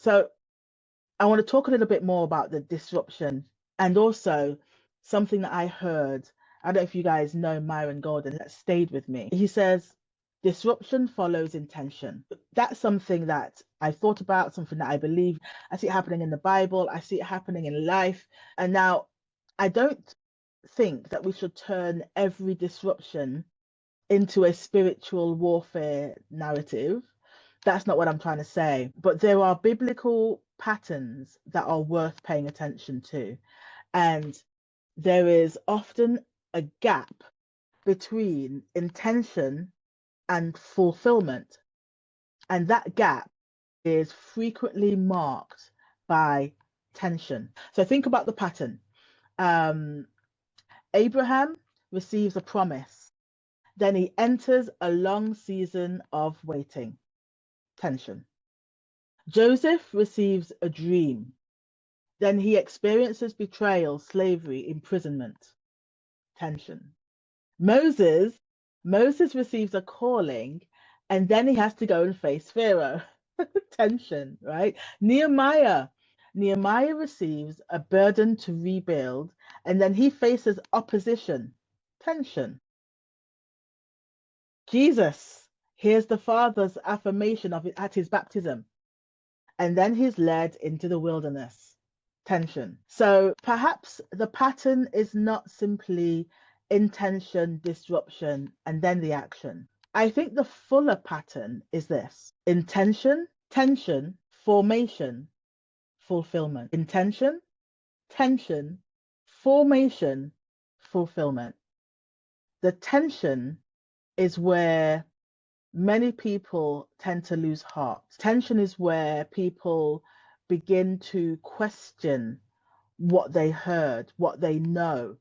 So I want to talk a little bit more about the disruption, and also something that I heard. I don't know if you guys know Myron Golden, that stayed with me. He says, disruption follows intention. That's something that I thought about, something that I believe. I see it happening in the Bible, I see it happening in life. And now I don't think that we should turn every disruption into a spiritual warfare narrative. That's not what I'm trying to say. But there are biblical patterns that are worth paying attention to. And there is often a gap between intention and fulfillment. And that gap is frequently marked by tension. So think about the pattern. Abraham receives a promise. Then he enters a long season of waiting. Tension. Joseph receives a dream. Then he experiences betrayal, slavery, imprisonment. Tension. Moses receives a calling, and then he has to go and face Pharaoh. Tension, right? Nehemiah receives a burden to rebuild, and then he faces opposition. Tension. Jesus hears the Father's affirmation of it at his baptism, and then he's led into the wilderness. Tension. So perhaps the pattern is not simply intention, disruption, and then the action. I think the fuller pattern is this: intention, tension, formation, fulfillment. Intention, tension, formation, fulfillment. The tension is where many people tend to lose heart. Tension is where people begin to question what they heard, what they know.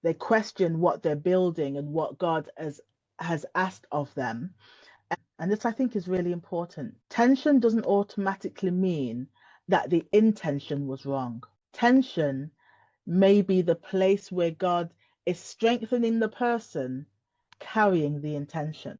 They question what they're building and what God has asked of them. And this, I think, is really important. Tension doesn't automatically mean that the intention was wrong. Tension may be the place where God is strengthening the person carrying the intention.